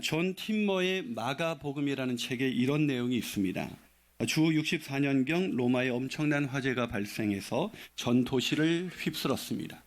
존 팀머의 마가복음이라는 책에 이런 내용이 있습니다. 주 64년경 로마에 엄청난 화재가 발생해서 전 도시를 휩쓸었습니다.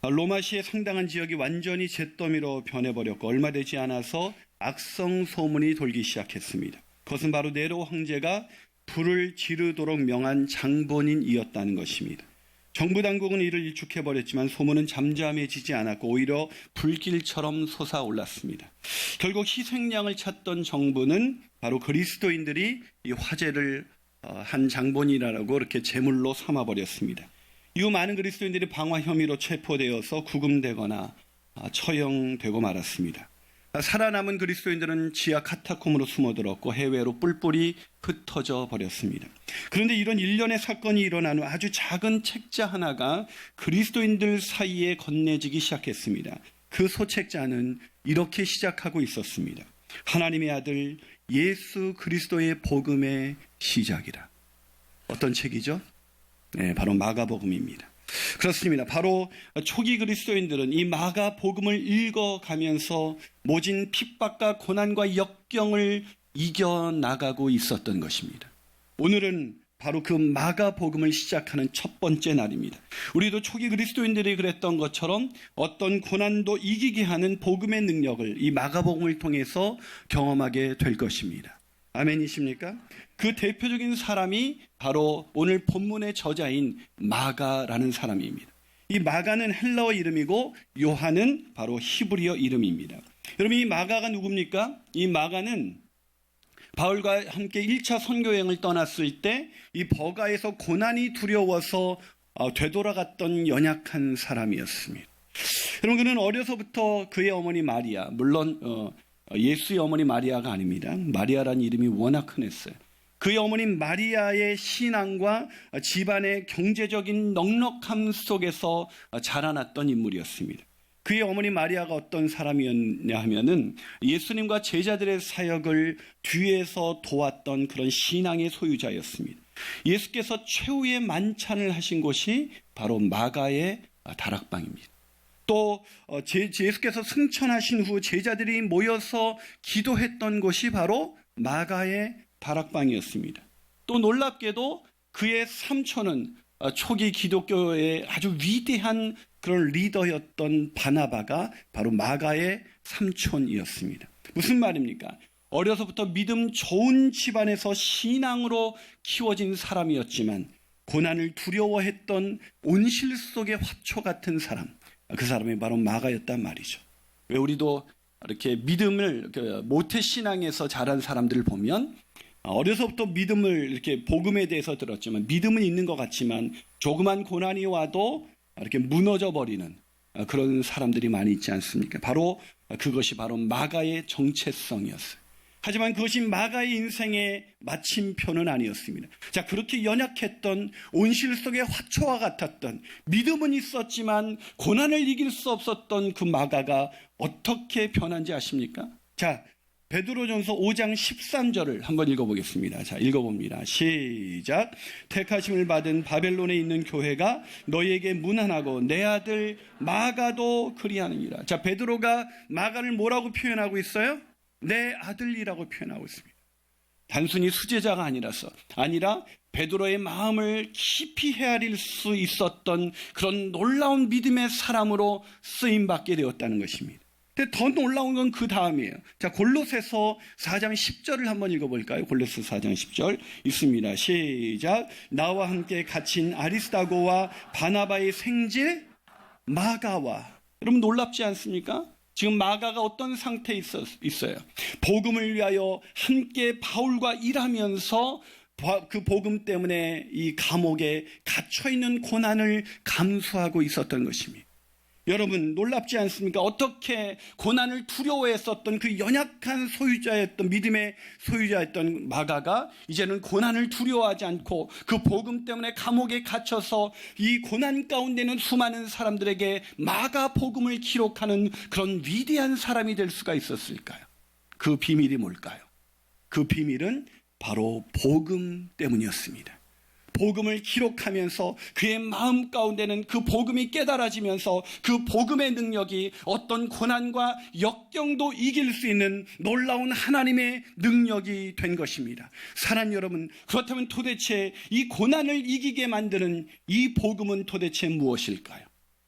로마시의 상당한 지역이 완전히 잿더미로 변해버렸고 얼마 되지 않아서 악성 소문이 돌기 시작했습니다. 그것은 바로 네로 황제가 불을 지르도록 명한 장본인이었다는 것입니다. 정부 당국은 이를 일축해버렸지만 소문은 잠잠해지지 않았고 오히려 불길처럼 솟아올랐습니다. 결국 희생양을 찾던 정부는 바로 그리스도인들이 이 화재를 한 장본인이라고 이렇게 제물로 삼아버렸습니다. 이후 많은 그리스도인들이 방화 혐의로 체포되어서 구금되거나 처형되고 말았습니다. 살아남은 그리스도인들은 지하 카타콤으로 숨어들었고 해외로 뿔뿔이 흩어져 버렸습니다. 그런데 이런 일련의 사건이 일어난 후 아주 작은 책자 하나가 그리스도인들 사이에 건네지기 시작했습니다. 그 소책자는 이렇게 시작하고 있었습니다. 하나님의 아들 예수 그리스도의 복음의 시작이라. 어떤 책이죠? 네, 바로 마가복음입니다. 그렇습니다. 바로 초기 그리스도인들은 이 마가복음을 읽어가면서 모진 핍박과 고난과 역경을 이겨나가고 있었던 것입니다. 오늘은 바로 그 마가복음을 시작하는 첫 번째 날입니다. 우리도 초기 그리스도인들이 그랬던 것처럼 어떤 고난도 이기게 하는 복음의 능력을 이 마가복음을 통해서 경험하게 될 것입니다. 아멘이십니까? 그 대표적인 사람이 바로 오늘 본문의 저자인 마가라는 사람입니다. 이 마가는 헬라어 이름이고 요한은 바로 히브리어 이름입니다. 여러분, 이 마가가 누굽니까? 이 마가는 바울과 함께 1차 선교여행을 떠났을 때 이 버가에서 고난이 두려워서 되돌아갔던 연약한 사람이었습니다. 여러분, 그는 어려서부터 그의 어머니 마리아, 물론 예수의 어머니 마리아가 아닙니다. 마리아라는 이름이 워낙 흔했어요. 그의 어머니 마리아의 신앙과 집안의 경제적인 넉넉함 속에서 자라났던 인물이었습니다. 그의 어머니 마리아가 어떤 사람이었냐 하면은 예수님과 제자들의 사역을 뒤에서 도왔던 그런 신앙의 소유자였습니다. 예수께서 최후의 만찬을 하신 곳이 바로 마가의 다락방입니다. 또 예수께서 승천하신 후 제자들이 모여서 기도했던 곳이 바로 마가의 다락방이었습니다. 또 놀랍게도 그의 삼촌은 초기 기독교의 아주 위대한 그런 리더였던 바나바가 바로 마가의 삼촌이었습니다. 무슨 말입니까? 어려서부터 믿음 좋은 집안에서 신앙으로 키워진 사람이었지만 고난을 두려워했던 온실 속의 화초 같은 사람, 그 사람이 바로 마가였단 말이죠. 왜 우리도 이렇게 믿음을 모태신앙에서 자란 사람들을 보면 어려서부터 믿음을 이렇게 복음에 대해서 들었지만 믿음은 있는 것 같지만 조그만 고난이 와도 이렇게 무너져 버리는 그런 사람들이 많이 있지 않습니까? 바로 그것이 바로 마가의 정체성이었어요. 하지만 그것이 마가의 인생의 마침표는 아니었습니다. 자, 그렇게 연약했던 온실 속의 화초와 같았던 믿음은 있었지만 고난을 이길 수 없었던 그 마가가 어떻게 변한지 아십니까? 자, 베드로전서 5장 13절을 한번 읽어보겠습니다. 자, 읽어봅니다. 시작. 택하심을 받은 바벨론에 있는 교회가 너희에게 문안하고 내 아들 마가도 그리하느니라. 자, 베드로가 마가를 뭐라고 표현하고 있어요? 내 아들이라고 표현하고 있습니다. 단순히 수제자가 아니라 베드로의 마음을 깊이 헤아릴 수 있었던 그런 놀라운 믿음의 사람으로 쓰임받게 되었다는 것입니다. 근데 더 놀라운 건 그 다음이에요. 자, 골로새서 4장 10절을 한번 읽어볼까요? 골로새 4장 10절 있습니다. 시작. 나와 함께 갇힌 아리스다고와 바나바의 생질 마가와. 여러분 놀랍지 않습니까? 지금 마가가 어떤 상태에 있어요? 복음을 위하여 함께 바울과 일하면서 그 복음 때문에 이 감옥에 갇혀있는 고난을 감수하고 있었던 것입니다. 여러분 놀랍지 않습니까? 어떻게 고난을 두려워했었던 그 연약한 소유자였던 믿음의 소유자였던 마가가 이제는 고난을 두려워하지 않고 그 복음 때문에 감옥에 갇혀서 이 고난 가운데는 수많은 사람들에게 마가 복음을 기록하는 그런 위대한 사람이 될 수가 있었을까요? 그 비밀이 뭘까요? 그 비밀은 바로 복음 때문이었습니다. 복음을 기록하면서 그의 마음 가운데는 그 복음이 깨달아지면서 그 복음의 능력이 어떤 고난과 역경도 이길 수 있는 놀라운 하나님의 능력이 된 것입니다. 사랑하는 여러분, 그렇다면 도대체 이 고난을 이기게 만드는 이 복음은 도대체 무엇일까요?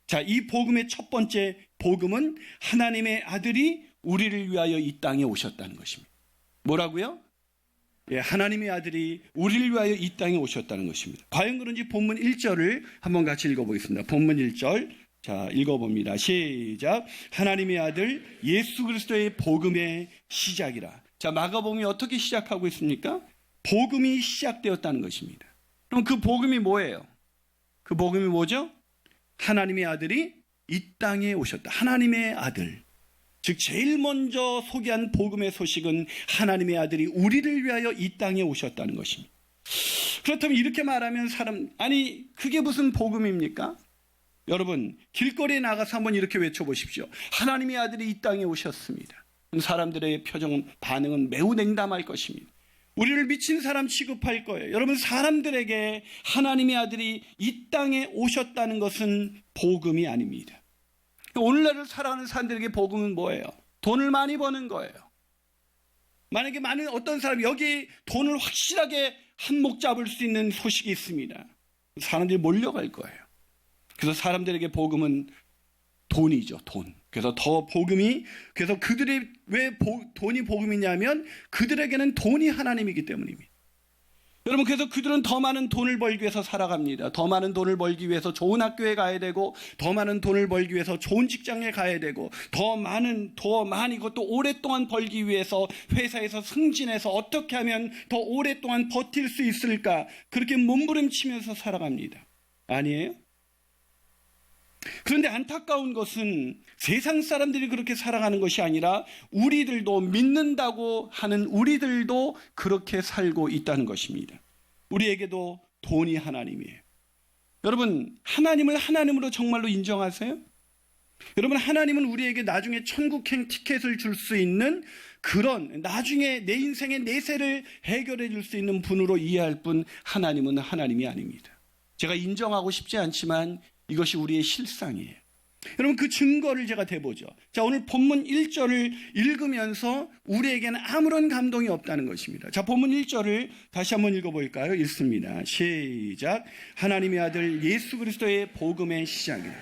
자, 이 복음의 첫 번째 복음은 하나님의 아들이 우리를 위하여 이 땅에 오셨다는 것입니다. 뭐라고요? 예, 하나님의 아들이 우리를 위하여 이 땅에 오셨다는 것입니다. 과연 그런지 본문 1절을 한번 같이 읽어보겠습니다. 본문 1절, 자, 읽어봅니다. 시작. 하나님의 아들 예수 그리스도의 복음의 시작이라. 자, 마가복음이 어떻게 시작하고 있습니까? 복음이 시작되었다는 것입니다. 그럼 그 복음이 뭐예요? 그 복음이 뭐죠? 하나님의 아들이 이 땅에 오셨다. 하나님의 아들. 즉 제일 먼저 소개한 복음의 소식은 하나님의 아들이 우리를 위하여 이 땅에 오셨다는 것입니다. 그렇다면 이렇게 말하면 아니 그게 무슨 복음입니까? 여러분 길거리에 나가서 한번 이렇게 외쳐보십시오. 하나님의 아들이 이 땅에 오셨습니다. 사람들의 반응은 매우 냉담할 것입니다. 우리를 미친 사람 취급할 거예요. 여러분 사람들에게 하나님의 아들이 이 땅에 오셨다는 것은 복음이 아닙니다. 오늘날을 살아가는 사람들에게 복음은 뭐예요? 돈을 많이 버는 거예요. 만약에 많은 어떤 사람이 여기 돈을 확실하게 한몫 잡을 수 있는 소식이 있습니다. 사람들이 몰려갈 거예요. 그래서 사람들에게 복음은 돈이죠, 돈. 그래서 그래서 그들이 왜 돈이 복음이냐면 그들에게는 돈이 하나님이기 때문입니다. 여러분 그래서 그들은 더 많은 돈을 벌기 위해서 살아갑니다. 더 많은 돈을 벌기 위해서 좋은 학교에 가야 되고 더 많은 돈을 벌기 위해서 좋은 직장에 가야 되고 더 많이 그것도 오랫동안 벌기 위해서 회사에서 승진해서 어떻게 하면 더 오랫동안 버틸 수 있을까 그렇게 몸부림치면서 살아갑니다. 아니에요? 그런데 안타까운 것은 세상 사람들이 그렇게 살아가는 것이 아니라 우리들도 믿는다고 하는 우리들도 그렇게 살고 있다는 것입니다. 우리에게도 돈이 하나님이에요. 여러분 하나님을 하나님으로 정말로 인정하세요? 여러분 하나님은 우리에게 나중에 천국행 티켓을 줄 수 있는 그런 나중에 내 인생의 내세를 해결해 줄 수 있는 분으로 이해할 뿐 하나님은 하나님이 아닙니다. 제가 인정하고 싶지 않지만 이것이 우리의 실상이에요. 여러분 그 증거를 제가 대보죠. 자, 오늘 본문 1절을 읽으면서 우리에게는 아무런 감동이 없다는 것입니다. 자, 본문 1절을 다시 한번 읽어볼까요? 읽습니다. 시작. 하나님의 아들 예수 그리스도의 복음의 시작이다.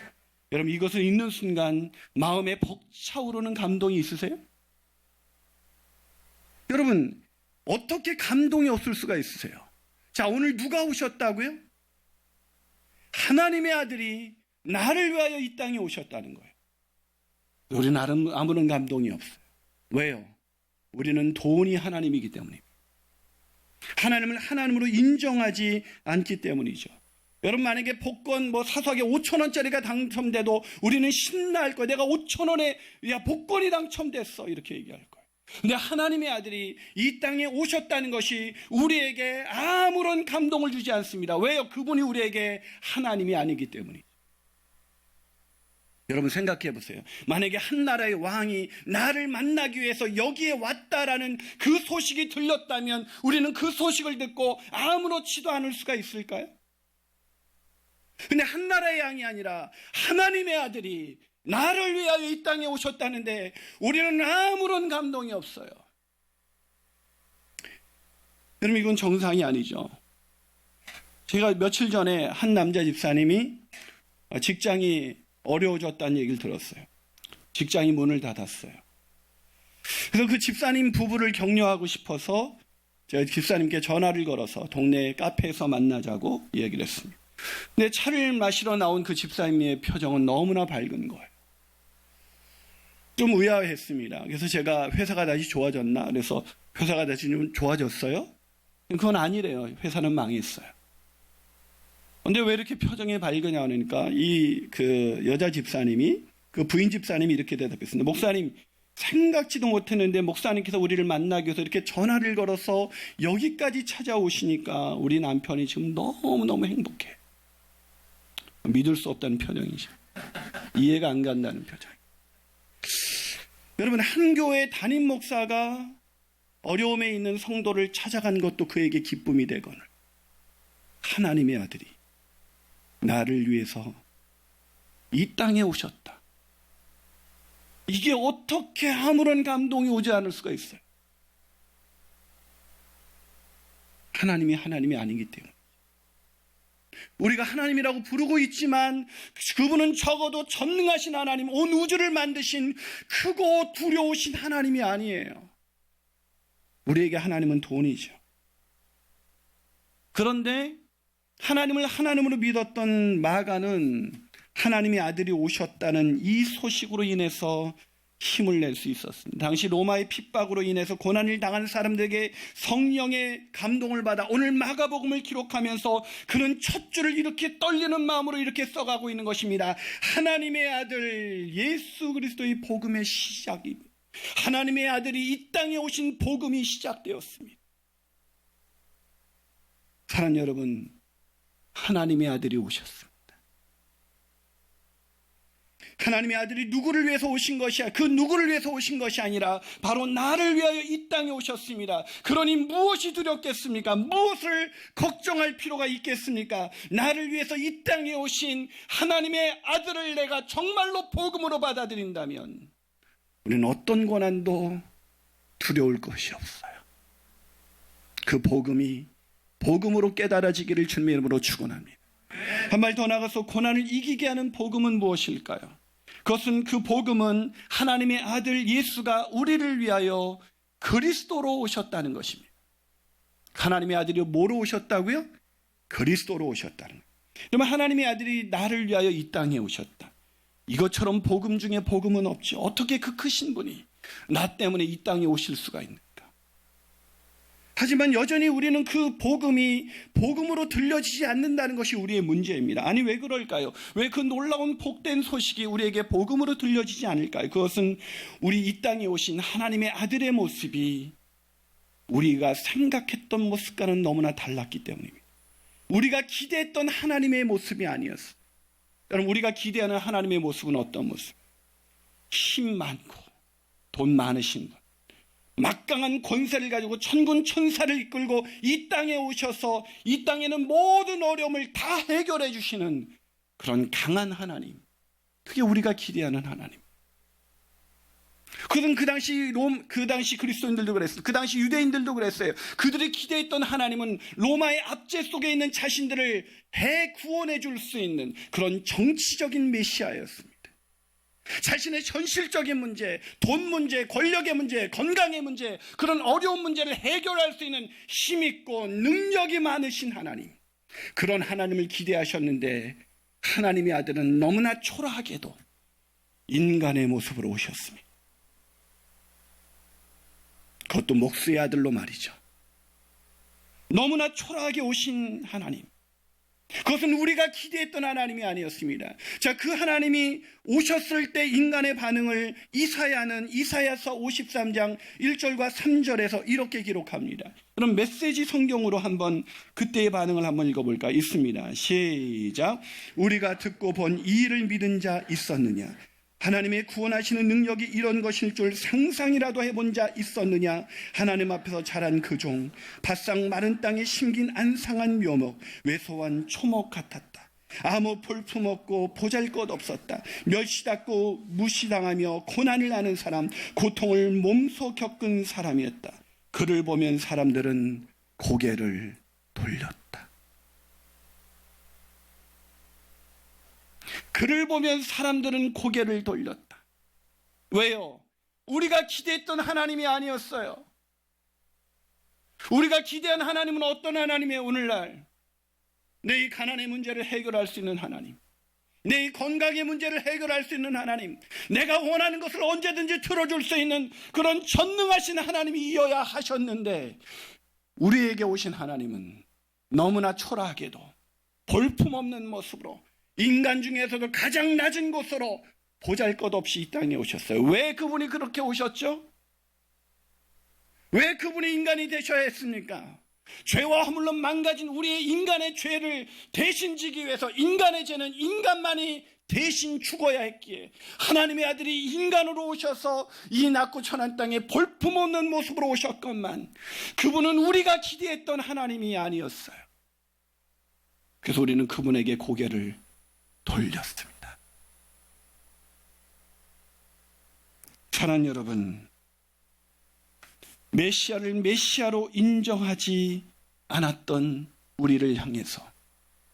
여러분 이것을 읽는 순간 마음에 벅차오르는 감동이 있으세요? 여러분 어떻게 감동이 없을 수가 있으세요? 자, 오늘 누가 오셨다고요? 하나님의 아들이 나를 위하여 이 땅에 오셨다는 거예요. 우리는 아무런 감동이 없어요. 왜요? 우리는 돈이 하나님이기 때문입니다. 하나님을 하나님으로 인정하지 않기 때문이죠. 여러분 만약에 복권 사소하게 5,000원짜리가 당첨돼도 우리는 신나할 거예요. 내가 5,000원에 복권이 당첨됐어 이렇게 얘기할 거예요. 근데 하나님의 아들이 이 땅에 오셨다는 것이 우리에게 아무런 감동을 주지 않습니다. 왜요? 그분이 우리에게 하나님이 아니기 때문이죠. 여러분 생각해 보세요. 만약에 한 나라의 왕이 나를 만나기 위해서 여기에 왔다라는 그 소식이 들렸다면 우리는 그 소식을 듣고 아무렇지도 않을 수가 있을까요? 근데 한 나라의 왕이 아니라 하나님의 아들이 나를 위하여 이 땅에 오셨다는데 우리는 아무런 감동이 없어요. 여러분 이건 정상이 아니죠. 제가 며칠 전에 한 남자 집사님이 직장이 어려워졌다는 얘기를 들었어요. 직장이 문을 닫았어요. 그래서 그 집사님 부부를 격려하고 싶어서 제가 집사님께 전화를 걸어서 동네 카페에서 만나자고 얘기를 했습니다. 근데 차를 마시러 나온 그 집사님의 표정은 너무나 밝은 거예요. 좀 의아했습니다. 그래서 제가 회사가 다시 좋아졌나? 그래서 회사가 다시 좀 좋아졌어요? 그건 아니래요. 회사는 망했어요. 근데 왜 이렇게 표정이 밝으냐 하니까 그 여자 집사님이 그 부인 집사님이 이렇게 대답했습니다. 목사님 생각지도 못했는데 목사님께서 우리를 만나기 위해서 이렇게 전화를 걸어서 여기까지 찾아오시니까 우리 남편이 지금 너무너무 행복해. 믿을 수 없다는 표정이죠. 이해가 안 간다는 표정. 여러분 한 교회 담임 목사가 어려움에 있는 성도를 찾아간 것도 그에게 기쁨이 되거늘 하나님의 아들이 나를 위해서 이 땅에 오셨다. 이게 어떻게 아무런 감동이 오지 않을 수가 있어요? 하나님이 아니기 때문에. 우리가 하나님이라고 부르고 있지만 그분은 적어도 전능하신 하나님, 온 우주를 만드신 크고 두려우신 하나님이 아니에요. 우리에게 하나님은 돈이죠. 그런데 하나님을 하나님으로 믿었던 마가는 하나님의 아들이 오셨다는 이 소식으로 인해서 힘을 낼 수 있었습니다. 당시 로마의 핍박으로 인해서 고난을 당한 사람들에게 성령의 감동을 받아 오늘 마가복음을 기록하면서 그는 첫 줄을 이렇게 떨리는 마음으로 이렇게 써가고 있는 것입니다. 하나님의 아들 예수 그리스도의 복음의 시작입니다. 하나님의 아들이 이 땅에 오신 복음이 시작되었습니다. 사랑하는 여러분, 하나님의 아들이 오셨습니다. 하나님의 아들이 누구를 위해서 오신 것이야? 그 누구를 위해서 오신 것이 아니라 바로 나를 위하여 이 땅에 오셨습니다. 그러니 무엇이 두렵겠습니까? 무엇을 걱정할 필요가 있겠습니까? 나를 위해서 이 땅에 오신 하나님의 아들을 내가 정말로 복음으로 받아들인다면 우리는 어떤 고난도 두려울 것이 없어요. 그 복음이 복음으로 깨달아지기를 주님의 이름으로 축원합니다. 한 발 더 나가서 고난을 이기게 하는 복음은 무엇일까요? 그것은 그 복음은 하나님의 아들 예수가 우리를 위하여 그리스도로 오셨다는 것입니다. 하나님의 아들이 뭐로 오셨다고요? 그리스도로 오셨다는 거예요. 그러면 하나님의 아들이 나를 위하여 이 땅에 오셨다. 이것처럼 복음 중에 복음은 없죠. 어떻게 그 크신 분이 나 때문에 이 땅에 오실 수가 있는가? 하지만 여전히 우리는 그 복음이 복음으로 들려지지 않는다는 것이 우리의 문제입니다. 아니 왜 그럴까요? 왜 그 놀라운 복된 소식이 우리에게 복음으로 들려지지 않을까요? 그것은 우리 이 땅에 오신 하나님의 아들의 모습이 우리가 생각했던 모습과는 너무나 달랐기 때문입니다. 우리가 기대했던 하나님의 모습이 아니었어요. 여러분, 우리가 기대하는 하나님의 모습은 어떤 모습? 힘 많고 돈 많으신 분, 막강한 권세를 가지고 천군 천사를 이끌고 이 땅에 오셔서 이 땅에는 모든 어려움을 다 해결해 주시는 그런 강한 하나님, 그게 우리가 기대하는 하나님. 그건 그 당시 그리스도인들도 그랬어요. 그 당시 유대인들도 그랬어요. 그들이 기대했던 하나님은 로마의 압제 속에 있는 자신들을 구원해 줄 수 있는 그런 정치적인 메시아였습니다. 자신의 현실적인 문제, 돈 문제, 권력의 문제, 건강의 문제, 그런 어려운 문제를 해결할 수 있는 힘있고 능력이 많으신 하나님, 그런 하나님을 기대하셨는데 하나님의 아들은 너무나 초라하게도 인간의 모습으로 오셨습니다. 그것도 목수의 아들로 말이죠. 너무나 초라하게 오신 하나님, 그것은 우리가 기대했던 하나님이 아니었습니다. 자, 그 하나님이 오셨을 때 인간의 반응을 이사야는 이사야서 53장 1절과 3절에서 이렇게 기록합니다. 그럼 메시지 성경으로 한번 그때의 반응을 한번 읽어볼까? 있습니다. 시작. 우리가 듣고 본 이 일을 믿은 자 있었느냐? 하나님의 구원하시는 능력이 이런 것일 줄 상상이라도 해본 자 있었느냐? 하나님 앞에서 자란 그 종, 바싹 마른 땅에 심긴 안상한 묘목, 왜소한 초목 같았다. 아무 볼품 없고 보잘것 없었다. 멸시받고 무시당하며 고난을 하는 사람, 고통을 몸소 겪은 사람이었다. 그를 보면 사람들은 고개를 돌렸다. 그를 보면 사람들은 고개를 돌렸다. 왜요? 우리가 기대했던 하나님이 아니었어요. 우리가 기대한 하나님은 어떤 하나님이에요? 오늘날 내 이 가난의 문제를 해결할 수 있는 하나님, 내 이 건강의 문제를 해결할 수 있는 하나님, 내가 원하는 것을 언제든지 들어줄 수 있는 그런 전능하신 하나님이어야 하셨는데, 우리에게 오신 하나님은 너무나 초라하게도 볼품없는 모습으로 인간 중에서도 가장 낮은 곳으로 보잘것없이 이 땅에 오셨어요. 왜 그분이 그렇게 오셨죠? 왜 그분이 인간이 되셔야 했습니까? 죄와 허물로 망가진 우리의 인간의 죄를 대신 지기 위해서 인간의 죄는 인간만이 대신 죽어야 했기에 하나님의 아들이 인간으로 오셔서 이 낮고 천한 땅에 볼품없는 모습으로 오셨건만 그분은 우리가 기대했던 하나님이 아니었어요. 그래서 우리는 그분에게 고개를 돌렸습니다. 사랑하는 여러분, 메시아를 메시아로 인정하지 않았던 우리를 향해서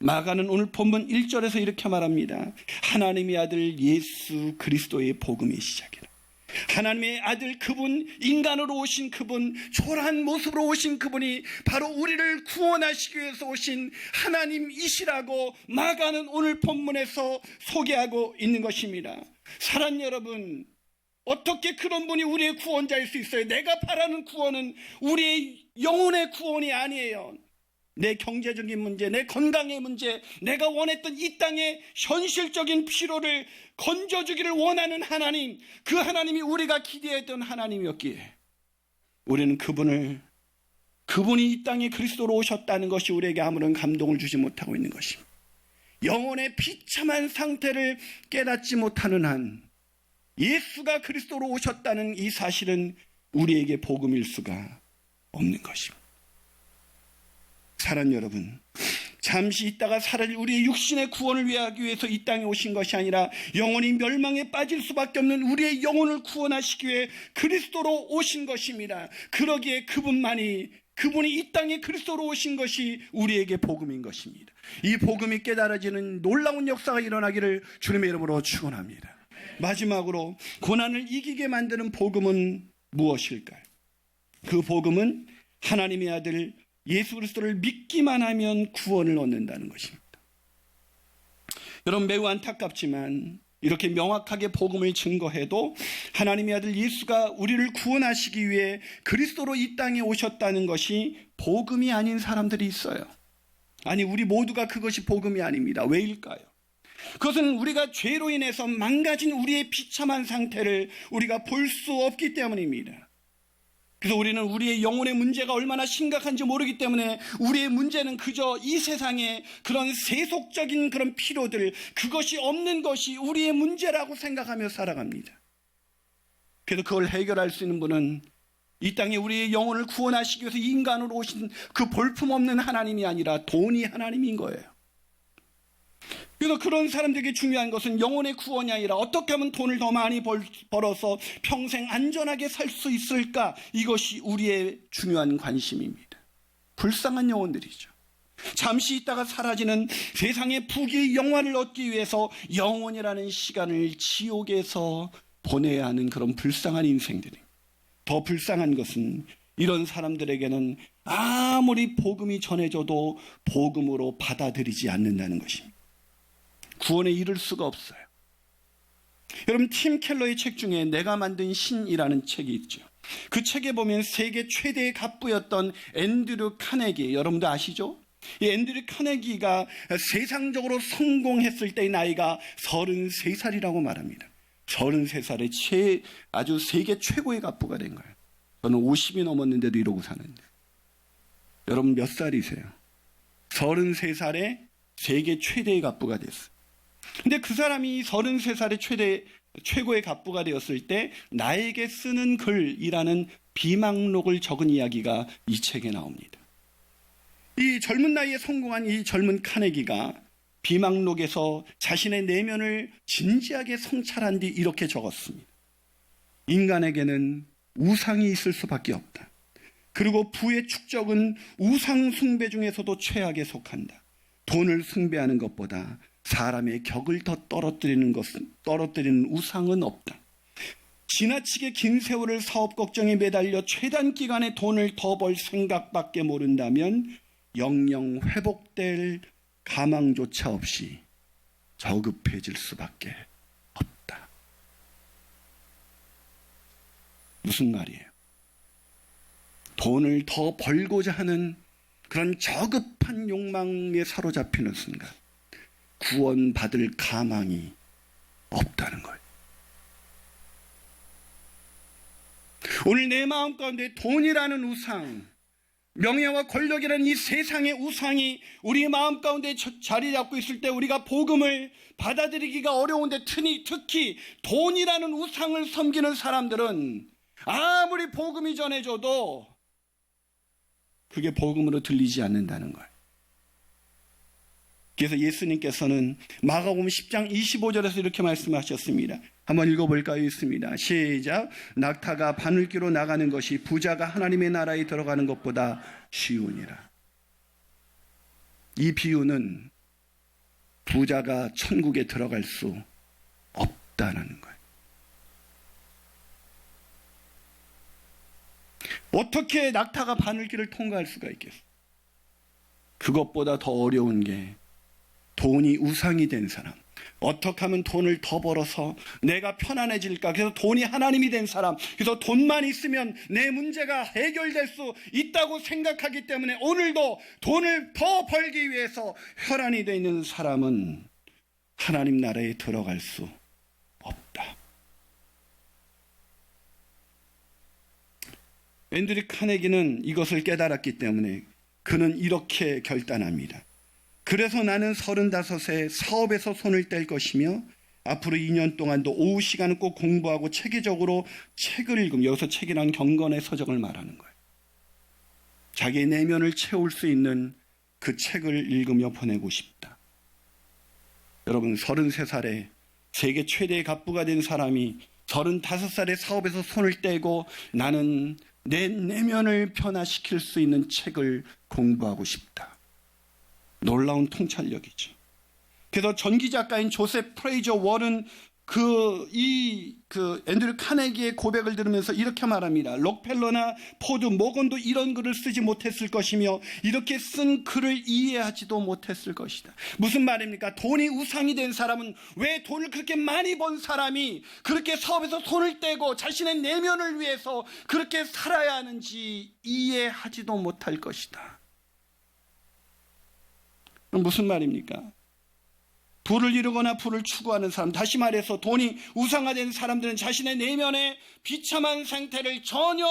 마가는 오늘 본문 1절에서 이렇게 말합니다. 하나님의 아들 예수 그리스도의 복음의 시작이라. 하나님의 아들 그분, 인간으로 오신 그분, 초라한 모습으로 오신 그분이 바로 우리를 구원하시기 위해서 오신 하나님이시라고 마가는 오늘 본문에서 소개하고 있는 것입니다. 사랑하는 여러분, 어떻게 그런 분이 우리의 구원자일 수 있어요? 내가 바라는 구원은 우리의 영혼의 구원이 아니에요. 내 경제적인 문제, 내 건강의 문제, 내가 원했던 이 땅의 현실적인 필요를 건져주기를 원하는 하나님, 그 하나님이 우리가 기대했던 하나님이었기에 우리는 그분이 이 땅에 그리스도로 오셨다는 것이 우리에게 아무런 감동을 주지 못하고 있는 것입니다. 영혼의 비참한 상태를 깨닫지 못하는 한 예수가 그리스도로 오셨다는 이 사실은 우리에게 복음일 수가 없는 것입니다. 사랑하는 여러분, 잠시 있다가 사라질 우리의 육신의 구원을 위하기 위해서 이 땅에 오신 것이 아니라 영원히 멸망에 빠질 수밖에 없는 우리의 영혼을 구원하시기 위해 그리스도로 오신 것입니다. 그러기에 그분이 이 땅에 그리스도로 오신 것이 우리에게 복음인 것입니다. 이 복음이 깨달아지는 놀라운 역사가 일어나기를 주님의 이름으로 축원합니다. 마지막으로 고난을 이기게 만드는 복음은 무엇일까요? 그 복음은 하나님의 아들 예수 그리스도를 믿기만 하면 구원을 얻는다는 것입니다. 여러분, 매우 안타깝지만 이렇게 명확하게 복음을 증거해도 하나님의 아들 예수가 우리를 구원하시기 위해 그리스도로 이 땅에 오셨다는 것이 복음이 아닌 사람들이 있어요. 아니, 우리 모두가 그것이 복음이 아닙니다. 왜일까요? 그것은 우리가 죄로 인해서 망가진 우리의 비참한 상태를 우리가 볼 수 없기 때문입니다. 그래서 우리는 우리의 영혼의 문제가 얼마나 심각한지 모르기 때문에 우리의 문제는 그저 이 세상의 그런 세속적인 그런 필요들, 그것이 없는 것이 우리의 문제라고 생각하며 살아갑니다. 그래서 그걸 해결할 수 있는 분은 이 땅에 우리의 영혼을 구원하시기 위해서 인간으로 오신 그 볼품없는 하나님이 아니라 돈이 하나님인 거예요. 그래서 그런 사람들에게 중요한 것은 영혼의 구원이 아니라 어떻게 하면 돈을 더 많이 벌어서 평생 안전하게 살 수 있을까? 이것이 우리의 중요한 관심입니다. 불쌍한 영혼들이죠. 잠시 있다가 사라지는 세상의 부귀의 영화를 얻기 위해서 영원이라는 시간을 지옥에서 보내야 하는 그런 불쌍한 인생들입니다. 더 불쌍한 것은 이런 사람들에게는 아무리 복음이 전해져도 복음으로 받아들이지 않는다는 것입니다. 구원에 이를 수가 없어요. 여러분, 팀 켈러의 책 중에 내가 만든 신이라는 책이 있죠. 그 책에 보면 세계 최대의 갑부였던 앤드류 카네기, 여러분도 아시죠? 이 앤드류 카네기가 세상적으로 성공했을 때의 나이가 33살이라고 말합니다. 33살에 아주 세계 최고의 갑부가 된 거예요. 저는 50이 넘었는데도 이러고 사는데. 여러분 몇 살이세요? 33살에 세계 최대의 갑부가 됐어요. 근데 그 사람이 33살에 최고의 갑부가 되었을 때 나에게 쓰는 글이라는 비망록을 적은 이야기가 이 책에 나옵니다. 이 젊은 나이에 성공한 이 젊은 카네기가 비망록에서 자신의 내면을 진지하게 성찰한 뒤 이렇게 적었습니다. 인간에게는 우상이 있을 수밖에 없다. 그리고 부의 축적은 우상 숭배 중에서도 최악에 속한다. 돈을 숭배하는 것보다 사람의 격을 더 떨어뜨리는 우상은 없다. 지나치게 긴 세월을 사업 걱정에 매달려 최단 기간에 돈을 더 벌 생각밖에 모른다면 영영 회복될 가망조차 없이 저급해질 수밖에 없다. 무슨 말이에요? 돈을 더 벌고자 하는 그런 저급한 욕망에 사로잡히는 순간 구원받을 가망이 없다는 거예요. 오늘 내 마음 가운데 돈이라는 우상, 명예와 권력이라는 이 세상의 우상이 우리 마음 가운데 자리 잡고 있을 때 우리가 복음을 받아들이기가 어려운데 특히 돈이라는 우상을 섬기는 사람들은 아무리 복음이 전해져도 그게 복음으로 들리지 않는다는 거예요. 그래서 예수님께서는 마가복음 10장 25절에서 이렇게 말씀하셨습니다. 한번 읽어볼까요? 있습니다. 시작. 낙타가 바늘기로 나가는 것이 부자가 하나님의 나라에 들어가는 것보다 쉬우니라. 이 비유는 부자가 천국에 들어갈 수 없다는 거예요. 어떻게 낙타가 바늘길을 통과할 수가 있겠어요? 그것보다 더 어려운 게 돈이 우상이 된 사람, 어떻게 하면 돈을 더 벌어서 내가 편안해질까? 그래서 돈이 하나님이 된 사람, 그래서 돈만 있으면 내 문제가 해결될 수 있다고 생각하기 때문에 오늘도 돈을 더 벌기 위해서 혈안이 되어 있는 사람은 하나님 나라에 들어갈 수 없다. 앤드류 카네기는 이것을 깨달았기 때문에 그는 이렇게 결단합니다. 그래서 나는 35세 사업에서 손을 뗄 것이며 앞으로 2년 동안도 오후 시간은 꼭 공부하고 체계적으로 책을 읽으면, 여기서 책이란 경건의 서적을 말하는 거예요. 자기의 내면을 채울 수 있는 그 책을 읽으며 보내고 싶다. 여러분, 33살에 세계 최대의 갑부가 된 사람이 35살에 사업에서 손을 떼고 나는 내 내면을 변화시킬 수 있는 책을 공부하고 싶다. 놀라운 통찰력이죠. 그래서 전기 작가인 조셉 프레이저 월은 앤드류 카네기의 고백을 들으면서 이렇게 말합니다. 록펠러나 포드 모건도 이런 글을 쓰지 못했을 것이며 이렇게 쓴 글을 이해하지도 못했을 것이다. 무슨 말입니까? 돈이 우상이 된 사람은 왜 돈을 그렇게 많이 번 사람이 그렇게 사업에서 손을 떼고 자신의 내면을 위해서 그렇게 살아야 하는지 이해하지도 못할 것이다. 무슨 말입니까? 부를 이루거나 부를 추구하는 사람, 다시 말해서 돈이 우상화된 사람들은 자신의 내면의 비참한 상태를 전혀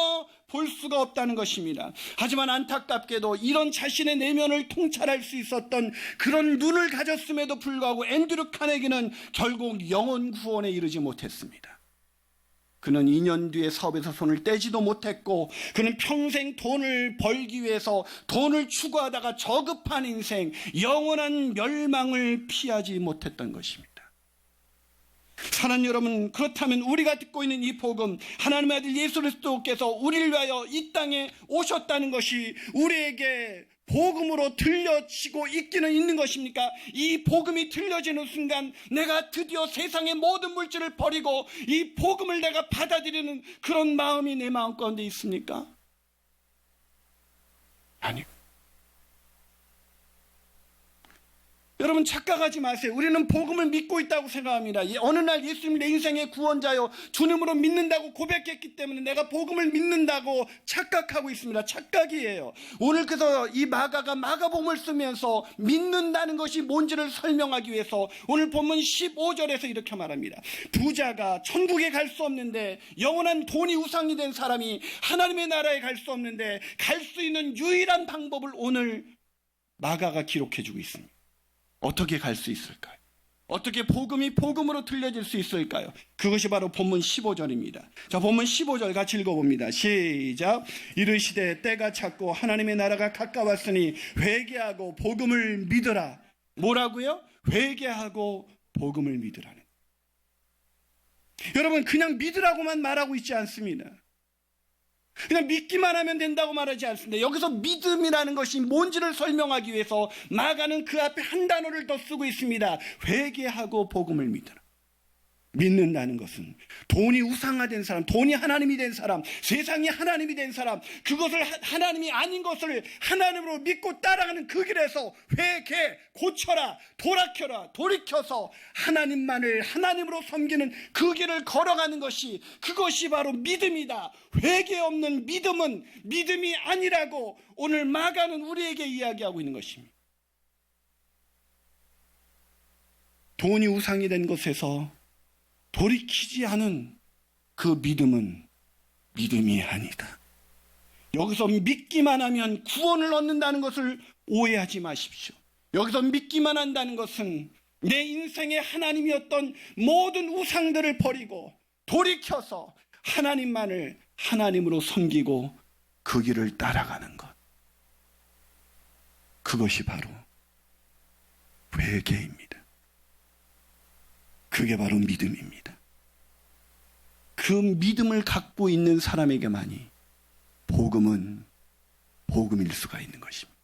볼 수가 없다는 것입니다. 하지만 안타깝게도 이런 자신의 내면을 통찰할 수 있었던 그런 눈을 가졌음에도 불구하고 앤드류 카네기는 결국 영혼 구원에 이르지 못했습니다. 그는 2년 뒤에 사업에서 손을 떼지도 못했고 그는 평생 돈을 벌기 위해서 돈을 추구하다가 저급한 인생, 영원한 멸망을 피하지 못했던 것입니다. 사랑하는 여러분, 그렇다면 우리가 듣고 있는 이 복음, 하나님의 아들 예수 그리스도께서 우리를 위하여 이 땅에 오셨다는 것이 우리에게 복음으로 들려지고 있기는 있는 것입니까? 이 복음이 들려지는 순간 내가 드디어 세상의 모든 물질을 버리고 이 복음을 내가 받아들이는 그런 마음이 내 마음 가운데 있습니까? 아니요. 여러분, 착각하지 마세요. 우리는 복음을 믿고 있다고 생각합니다. 어느 날 예수님 내 인생의 구원자요 주님으로 믿는다고 고백했기 때문에 내가 복음을 믿는다고 착각하고 있습니다. 착각이에요. 오늘 그래서 이 마가가 마가복음을 쓰면서 믿는다는 것이 뭔지를 설명하기 위해서 오늘 본문 15절에서 이렇게 말합니다. 부자가 천국에 갈 수 없는데, 영원한 돈이 우상이 된 사람이 하나님의 나라에 갈 수 없는데 갈 수 있는 유일한 방법을 오늘 마가가 기록해주고 있습니다. 어떻게 갈 수 있을까요? 어떻게 복음이 복음으로 들려질 수 있을까요? 그것이 바로 본문 15절입니다. 자, 본문 15절 같이 읽어봅니다. 시작. 이르시되 때가 찼고 하나님의 나라가 가까웠으니 회개하고 복음을 믿으라. 뭐라고요? 회개하고 복음을 믿으라는. 여러분, 그냥 믿으라고만 말하고 있지 않습니다. 그냥 믿기만 하면 된다고 말하지 않습니다. 여기서 믿음이라는 것이 뭔지를 설명하기 위해서 마가는 그 앞에 한 단어를 더 쓰고 있습니다. 회개하고 복음을 믿으라. 믿는다는 것은 돈이 우상화된 사람, 돈이 하나님이 된 사람, 세상이 하나님이 된 사람, 그것을 하나님이 아닌 것을 하나님으로 믿고 따라가는 그 길에서 회개, 고쳐라, 돌아켜라, 돌이켜서 하나님만을 하나님으로 섬기는 그 길을 걸어가는 것이, 그것이 바로 믿음이다. 회개 없는 믿음은 믿음이 아니라고 오늘 마가는 우리에게 이야기하고 있는 것입니다. 돈이 우상이 된 것에서 돌이키지 않은 그 믿음은 믿음이 아니다. 여기서 믿기만 하면 구원을 얻는다는 것을 오해하지 마십시오. 여기서 믿기만 한다는 것은 내 인생의 하나님이었던 모든 우상들을 버리고 돌이켜서 하나님만을 하나님으로 섬기고 그 길을 따라가는 것. 그것이 바로 세계입니다. 그게 바로 믿음입니다. 그 믿음을 갖고 있는 사람에게만이 복음은 복음일 수가 있는 것입니다.